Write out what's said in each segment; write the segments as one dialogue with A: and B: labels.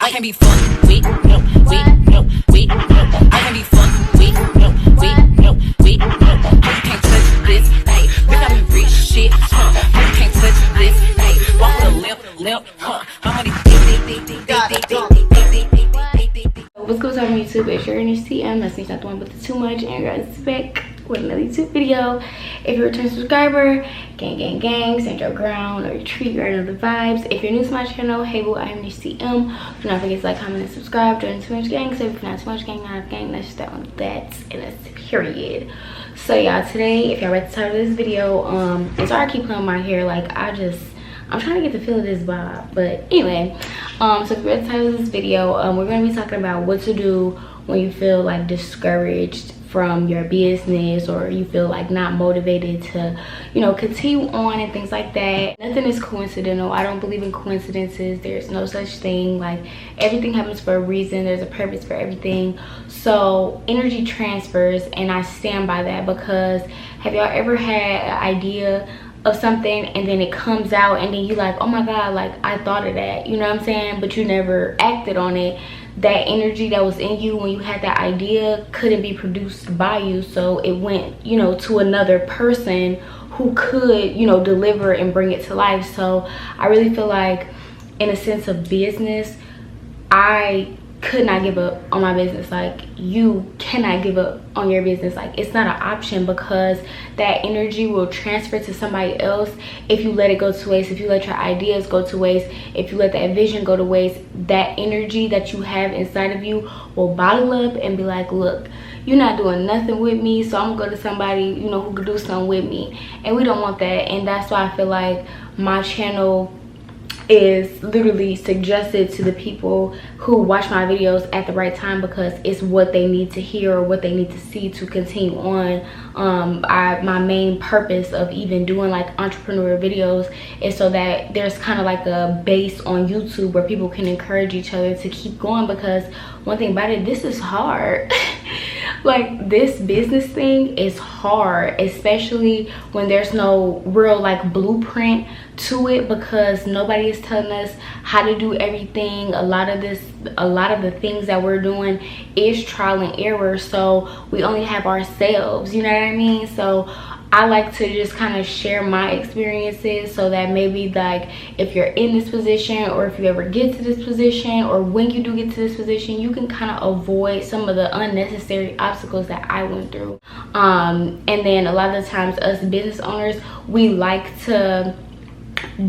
A: I can be fucked with, no, with, no, with, no. I can be fucked with, no, with, no, with, no. You can't touch this, hey. Bitch, I be rich shit, huh? You can't touch this, hey. Walk the lip, huh? How many
B: What's going on YouTube? It's your NishTM. That's not the one but the too much, and you're guys back with another YouTube video. If you're a return subscriber, gang, stand your ground or treat your other vibes. If you're new to my channel, hey boo, I am NishTM. Do not forget to like, comment, and subscribe. Join the too much gang. So if you're not too much gang, not a gang, that's just that one. That's and that's period. So y'all, today, if y'all read the title of this video, and sorry I keep playing my hair, like I'm trying to get the feel of this vibe. But anyway, so if you read the title of this video, we're going to be talking about what to do when you feel like discouraged from your business, or you feel like not motivated to, you know, continue on and things like that. Nothing is coincidental. I don't believe in coincidences. There's no such thing. Like, everything happens for a reason. There's a purpose for everything. So energy transfers, and I stand by that, because have y'all ever had an idea of something and then it comes out and then you like, oh my god, like I thought of that, you know what I'm saying, but you never acted on it? That energy that was in you when you had that idea couldn't be produced by you, so it went, you know, to another person who could, you know, deliver and bring it to life. So I really feel like, in a sense of business, I could not give up on my business. Like, you cannot give up on your business. Like, it's not an option, because that energy will transfer to somebody else if you let it go to waste, if you let your ideas go to waste, if you let that vision go to waste. That energy that you have inside of you will bottle up and be like, look, you're not doing nothing with me, so I'm gonna go to somebody, you know, who could do something with me. And we don't want that. And that's why I feel like my channel is literally suggested to the people who watch my videos at the right time, because it's what they need to hear or what they need to see to continue on. My main purpose of even doing like entrepreneur videos is so that there's kind of like a base on YouTube where people can encourage each other to keep going, because one thing about it, this is hard. Like, this business thing is hard, especially when there's no real like blueprint to it, because nobody is telling us how to do everything. A lot of the things that we're doing is trial and error, so we only have ourselves, you know what I mean? So I like to just kind of share my experiences, so that maybe, like, if you're in this position, or if you ever get to this position, or when you do get to this position, you can kind of avoid some of the unnecessary obstacles that I went through. And then a lot of the times, us business owners, we like to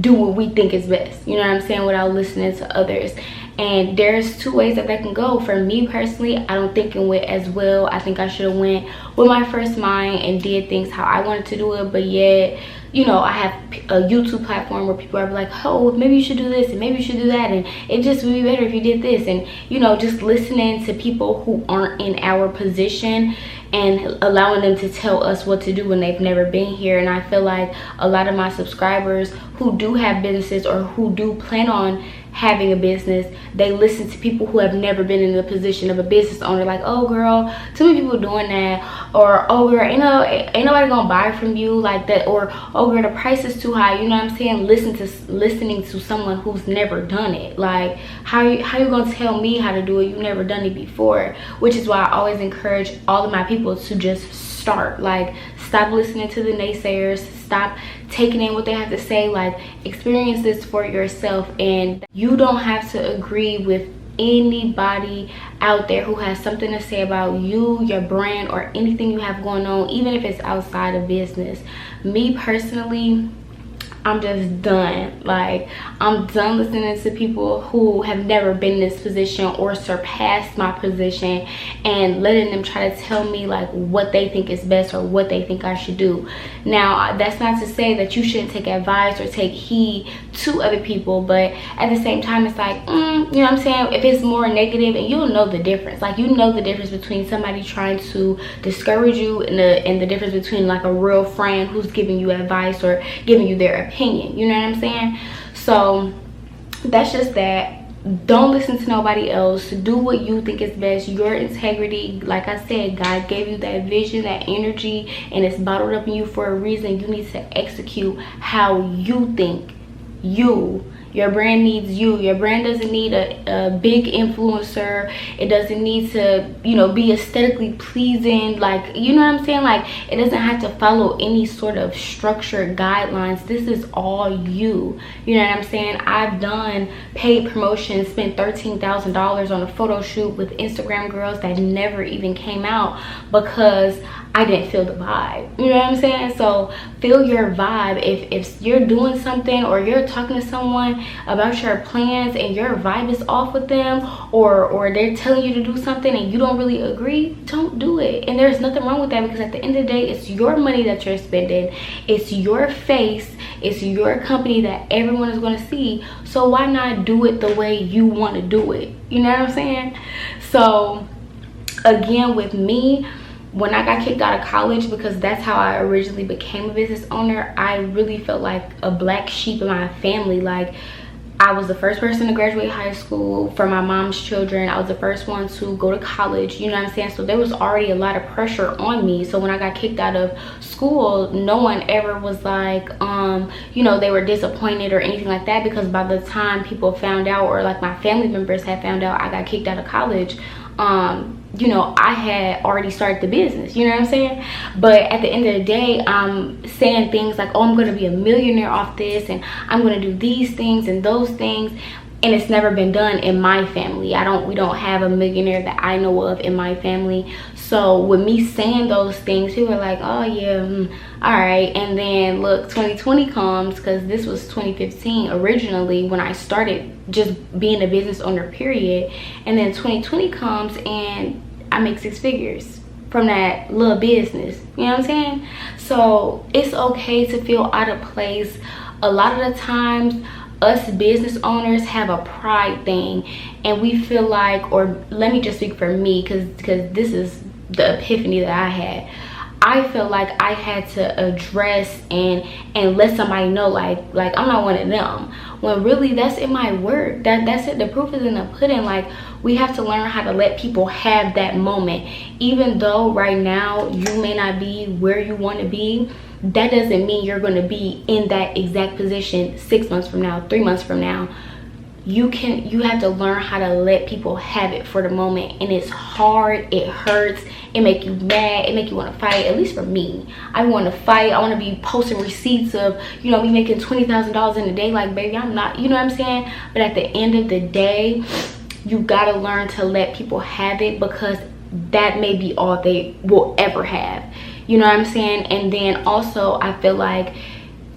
B: do what we think is best, you know what I'm saying, without listening to others. And there's two ways that can go. For me personally, I don't think it went as well. I think I should have went with my first mind and did things how I wanted to do it. But yet, you know, I have a YouTube platform where people are like, oh, maybe you should do this and maybe you should do that, and it just would be better if you did this. And, you know, just listening to people who aren't in our position and allowing them to tell us what to do when they've never been here. And I feel like a lot of my subscribers who do have businesses, or who do plan on having a business, they listen to people who have never been in the position of a business owner. Like, oh girl, too many people doing that, or oh girl, ain't nobody gonna buy from you like that, or oh girl, the price is too high, you know what I'm saying? Listening to someone who's never done it. Like, how you gonna tell me how to do it? You've never done it before. Which is why I always encourage all of my people to just start. Like, stop listening to the naysayers, stop taking in what they have to say. Like, experience this for yourself. And you don't have to agree with anybody out there who has something to say about you, your brand, or anything you have going on, even if it's outside of business. Me personally, I'm just done. Like, I'm done listening to people who have never been in this position or surpassed my position, and letting them try to tell me like what they think is best or what they think I should do. Now, that's not to say that you shouldn't take advice or take heed to other people, but at the same time, it's like, you know what I'm saying, if it's more negative, and you'll know the difference. Like, you know the difference between somebody trying to discourage you and the difference between like a real friend who's giving you advice or giving you their opinion, you know what I'm saying? So that's just that. Don't listen to nobody else. Do what you think is best. Your integrity, like I said, God gave you that vision, that energy, and it's bottled up in you for a reason. You need to execute how you think you Your brand needs you. Your brand doesn't need a big influencer. It doesn't need to, you know, be aesthetically pleasing. Like, you know what I'm saying? Like, it doesn't have to follow any sort of structured guidelines. This is all you. You know what I'm saying? I've done paid promotions, spent $13,000 on a photo shoot with Instagram girls that never even came out because I didn't feel the vibe. You know what I'm saying? So feel your vibe. If you're doing something or you're talking to someone about your plans and your vibe is off with them, or they're telling you to do something and you don't really agree, don't do it. And there's nothing wrong with that, because at the end of the day, it's your money that you're spending. It's your face. It's your company that everyone is going to see. So why not do it the way you want to do it? You know what I'm saying? So again, with me, when I got kicked out of college, because that's how I originally became a business owner, I really felt like a black sheep in my family. Like, I was the first person to graduate high school for my mom's children. I was the first one to go to college, you know what I'm saying? So there was already a lot of pressure on me. So when I got kicked out of school, no one ever was like, you know, they were disappointed or anything like that, because by the time people found out, or like my family members had found out I got kicked out of college, you know, I had already started the business, you know what I'm saying? But at the end of the day, I'm saying things like, oh, I'm going to be a millionaire off this, and I'm going to do these things and those things. And it's never been done in my family. We don't have a millionaire that I know of in my family. So with me saying those things, people are like, oh yeah, all right. And then look, 2020 comes, because this was 2015 originally when I started just being a business owner, period. And then 2020 comes and I make 6 figures from that little business. You know what I'm saying? So it's okay to feel out of place. A lot of the times, us business owners have a pride thing, and we feel like, or let me just speak for me, because this is the epiphany that I had. I feel like I had to address and let somebody know, like I'm not one of them, when really that's in my work. That's it. The proof is in the pudding. Like, we have to learn how to let people have that moment. Even though right now you may not be where you want to be, that doesn't mean you're going to be in that exact position 6 months from now, 3 months from now. You have to learn how to let people have it for the moment. And it's hard, it hurts, it make you mad, it make you want to fight. At least for me, I want to fight. I want to be posting receipts of, you know, me making $20,000 in a day. Like, baby, I'm not, you know what I'm saying? But at the end of the day, you gotta learn to let people have it, because that may be all they will ever have. You know what I'm saying? And then also, I feel like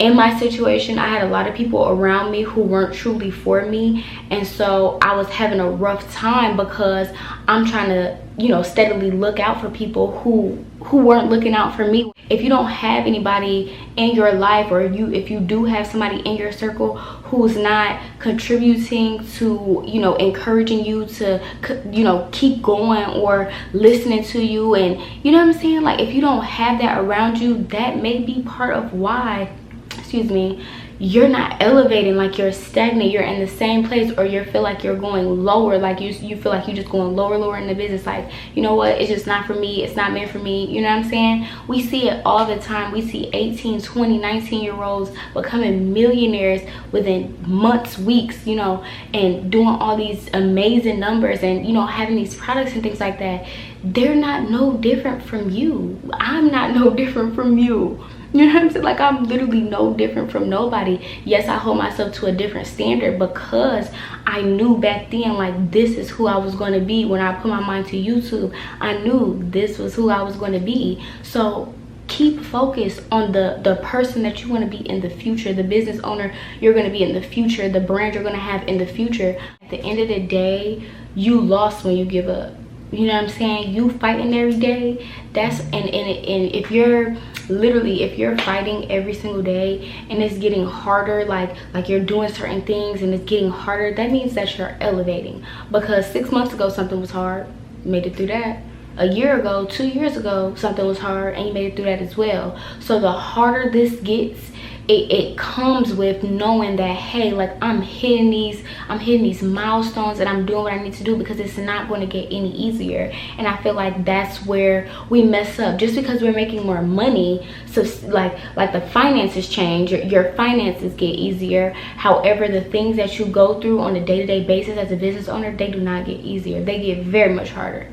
B: in my situation, I had a lot of people around me who weren't truly for me. And so I was having a rough time, because I'm trying to, you know, steadily look out for people who weren't looking out for me. If you don't have anybody in your life, or if you do have somebody in your circle who's not contributing to, you know, encouraging you to, you know, keep going, or listening to you, and you know what I'm saying? Like, if you don't have that around you, that may be part of why, excuse me, you're not elevating. Like, you're stagnant, you're in the same place, or you feel like you're going lower. Like, you feel like you're just going lower in the business. Like, you know what, it's just not for me, it's not meant for me. You know what I'm saying? We see it all the time. We see 18, 20, 19-year-olds becoming millionaires within months, weeks, you know, and doing all these amazing numbers, and, you know, having these products and things like that. They're not no different from you. I'm not no different from you. You know what I'm saying? Like, I'm literally no different from nobody. Yes, I hold myself to a different standard, because I knew back then, like, this is who I was going to be. When I put my mind to YouTube, I knew this was who I was going to be. So keep focused on the person that you want to be in the future, the business owner you're going to be in the future, the brand you're going to have in the future. At the end of the day, you lost when you give up. You know what I'm saying? You fighting every day. That's and if you're literally, if you're fighting every single day and it's getting harder, like you're doing certain things and it's getting harder, that means that you're elevating. Because 6 months ago something was hard, you made it through that. A year ago, 2 years ago, something was hard, and you made it through that as well. So the harder this gets, it comes with knowing that, hey, like I'm hitting these milestones and I'm doing what I need to do, because it's not going to get any easier. And I feel like that's where we mess up. Just because we're making more money, so like the finances change, your finances get easier. However, the things that you go through on a day-to-day basis as a business owner, they do not get easier. They get very much harder.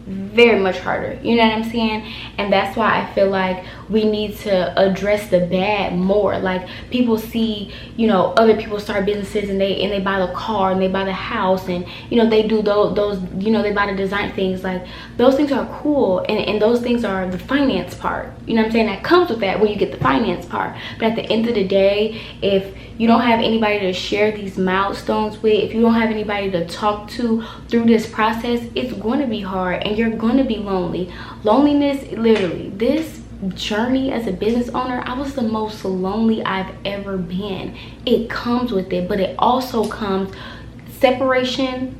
B: Very much harder, you know what I'm saying? And that's why I feel like we need to address the bad more. Like, people see, you know, other people start businesses and they buy the car and they buy the house, and you know, they do those you know, they buy the design things. Like, those things are cool, and those things are the finance part, you know what I'm saying? That comes with that when you get the finance part. But at the end of the day, if you don't have anybody to share these milestones with, if you don't have anybody to talk to through this process, it's going to be hard and you're going to be lonely. Loneliness, literally, this journey as a business owner, I was the most lonely I've ever been. It comes with it, but it also comes, separation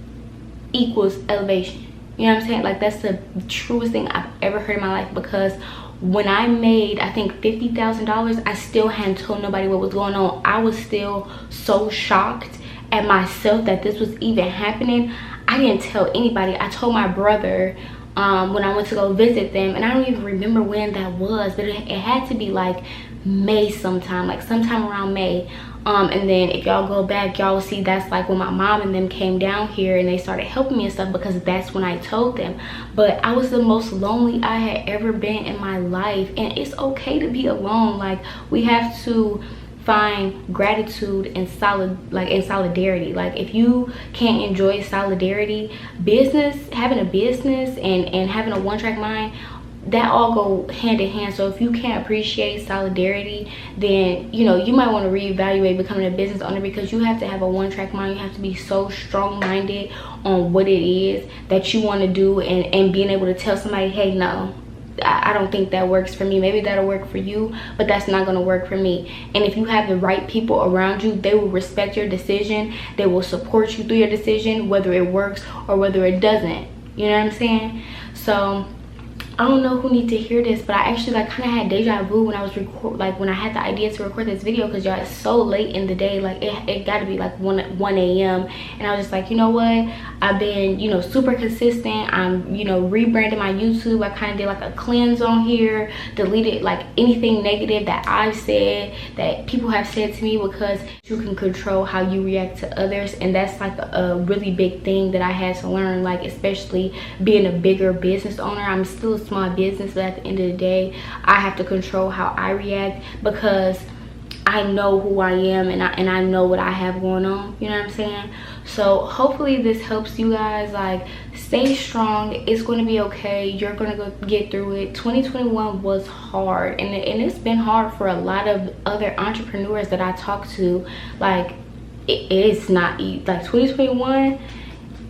B: equals elevation. You know what I'm saying? Like, that's the truest thing I've ever heard in my life, because when I made, I think, $50,000, I still hadn't told nobody what was going on. I was still so shocked at myself that this was even happening. I didn't tell anybody. I told my brother when I went to go visit them, and I don't even remember when that was, but it had to be like May sometime, like sometime around May. And then if y'all go back, y'all will see that's like when my mom and them came down here and they started helping me and stuff, because that's when I told them. But I was the most lonely I had ever been in my life, and it's okay to be alone. Like, we have to find gratitude and solidarity. Like, if you can't enjoy solidarity, having a business and having a one-track mind, that all go hand in hand. So if you can't appreciate solidarity, then you know, you might want to reevaluate becoming a business owner, because you have to have a one-track mind. You have to be so strong-minded on what it is that you want to do, and being able to tell somebody, hey, no, I don't think that works for me. Maybe that'll work for you, but that's not going to work for me. And if you have the right people around you, they will respect your decision. They will support you through your decision, whether it works or whether it doesn't. You know what I'm saying? So I don't know who need to hear this, but I actually like kind of had deja vu when I was when I had the idea to record this video, because y'all, it's so late in the day. Like, it got to be like 1 a.m. and I was just like, you know what, I've been, you know, super consistent. I'm, you know, rebranding my YouTube. I kind of did like a cleanse on here, deleted like anything negative that I've said, that people have said to me, because you can control how you react to others. And that's like a really big thing that I had to learn, like, especially being a bigger business owner. I'm still a small business, but at the end of the day, I have to control how I react, because I know who I am, and I know what I have going on. You know what I'm saying? So hopefully this helps you guys. Like, stay strong. It's going to be okay. You're going to go get through it. 2021 was hard, and it's been hard for a lot of other entrepreneurs that I talk to. Like, it's not easy. Like, 2021,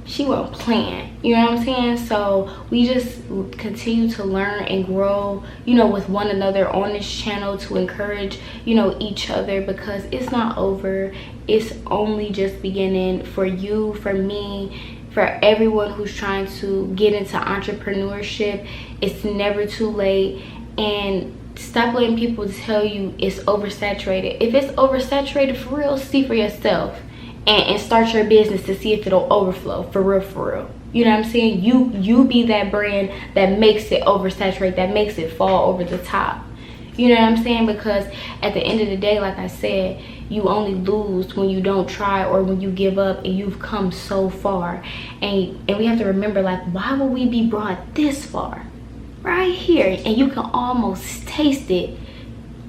B: she wasn't playing, you know what I'm saying? So we just continue to learn and grow, you know, with one another on this channel, to encourage, you know, each other, because it's not over. It's only just beginning for you, for me, for everyone who's trying to get into entrepreneurship. It's never too late. And stop letting people tell you it's oversaturated. If it's oversaturated, for real, see for yourself. And start your business to see if it'll overflow, for real. You know what I'm saying? You be that brand that makes it oversaturate, that makes it fall over the top. You know what I'm saying? Because at the end of the day, like I said, you only lose when you don't try, or when you give up, and you've come so far. And we have to remember, like, why would we be brought this far? Right here, and you can almost taste it.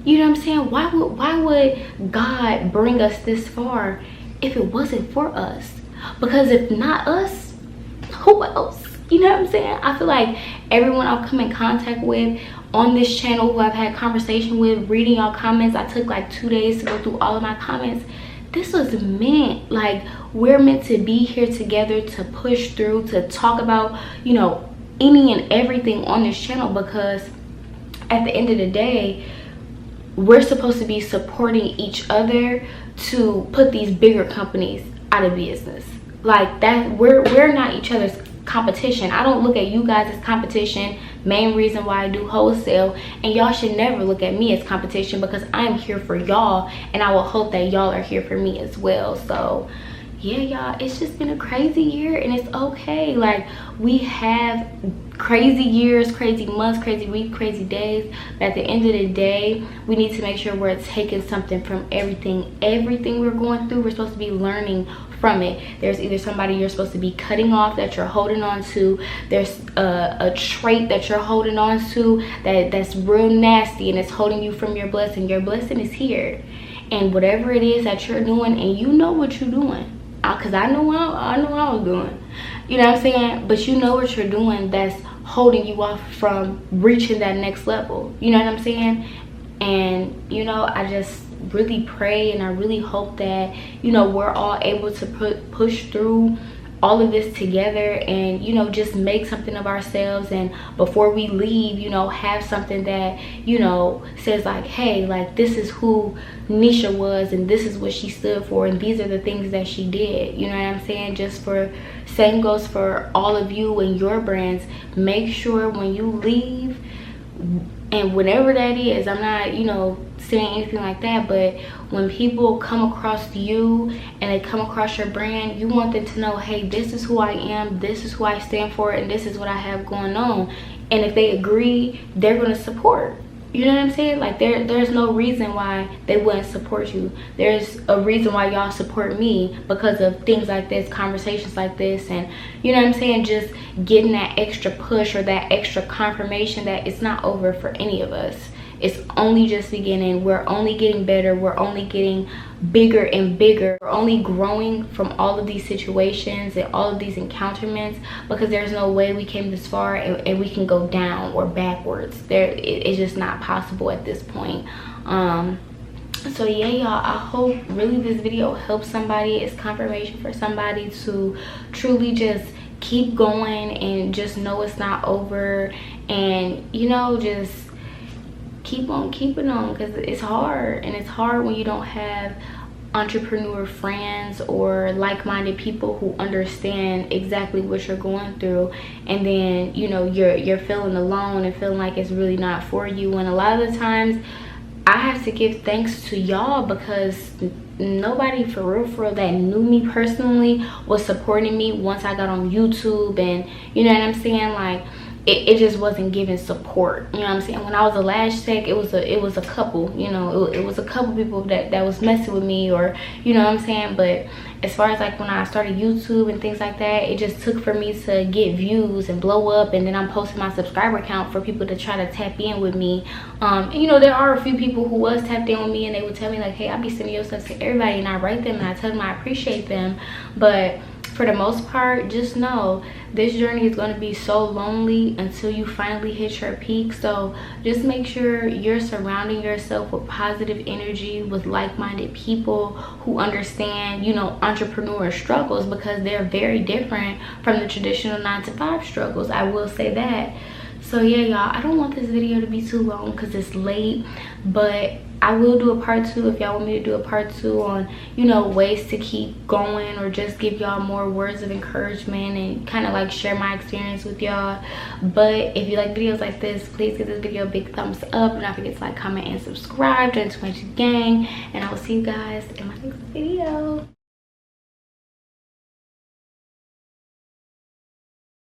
B: You know what I'm saying? Why would God bring us this far if it wasn't for us? Because if not us, who else? You know what I'm saying? I feel like everyone I've come in contact with on this channel, who I've had conversation with, reading y'all comments, I took like 2 days to go through all of my comments. This was meant, like, we're meant to be here together, to push through, to talk about, you know, any and everything on this channel, because at the end of the day, we're supposed to be supporting each other to put these bigger companies out of business. Like, that, we're not each other's competition. I don't look at you guys as competition. main reason why I do wholesale. And y'all should never look at me as competition, because I'm here for y'all, and I will hope that y'all are here for me as well. So yeah, y'all, it's just been a crazy year, and it's okay. Like, we have crazy years, crazy months, crazy weeks, crazy days, but at the end of the day, we need to make sure we're taking something from everything we're going through. We're supposed to be learning from it. There's either somebody you're supposed to be cutting off that you're holding on to. There's a trait that you're holding on to that's real nasty, and it's holding you from your blessing. Your blessing is here, and whatever it is that you're doing, and you know what you're doing, because I know what I was doing, you know what I'm saying? But you know what you're doing that's holding you off from reaching that next level, you know what I'm saying? And you know, I just really pray and I really hope that, you know, we're all able to push through all of this together, and you know, just make something of ourselves, and before we leave, you know, have something that, you know, says like, hey, like, this is who Nisha was, and this is what she stood for, and these are the things that she did, you know what I'm saying? Just for, same goes for all of you and your brands. Make sure when you leave, and whenever that is, I'm not, you know, saying anything like that, but when people come across you and they come across your brand, you want them to know, hey, this is who I am, this is who I stand for, and this is what I have going on. And if they agree, they're going to support. You know what I'm saying? Like, there's no reason why they wouldn't support you. There's a reason why y'all support me, because of things like this, conversations like this, and you know what I'm saying, just getting that extra push or that extra confirmation that it's not over for any of us. It's only just beginning. We're only getting better. We're only getting bigger and bigger. We're only growing from all of these situations and all of these encounterments, because there's no way we came this far and we can go down or backwards. It's just not possible at this point. So yeah, y'all, I hope really this video helps somebody. It's confirmation for somebody to truly just keep going and just know it's not over, and you know, just keep on keeping on, because it's hard, and it's hard when you don't have entrepreneur friends or like-minded people who understand exactly what you're going through, and then you know, you're feeling alone and feeling like it's really not for you. And a lot of the times I have to give thanks to y'all, because nobody for real that knew me personally was supporting me once I got on YouTube, and you know what I'm saying, like, it just wasn't giving support, you know what I'm saying? When I was a lash tech, it was a couple, you know, it was a couple people that was messing with me, or you know what I'm saying? But as far as like when I started YouTube and things like that, it just took for me to get views and blow up, and then I'm posting my subscriber count for people to try to tap in with me. And you know, there are a few people who was tapped in with me, and they would tell me like, hey, I be sending your stuff to everybody, and I write them and I tell them I appreciate them. But for the most part, just know this journey is going to be so lonely until you finally hit your peak. So just make sure you're surrounding yourself with positive energy, with like-minded people who understand, you know, entrepreneur struggles, because they're very different from the traditional 9-to-5 struggles. I will say that. So yeah, y'all, I don't want this video to be too long because it's late, but I will do a part 2 if y'all want me to do a part 2 on, you know, ways to keep going, or just give y'all more words of encouragement and kind of like share my experience with y'all. But if you like videos like this, please give this video a big thumbs up. Do not forget to like, comment, and subscribe. Join the gang, and I will see you guys in my next video.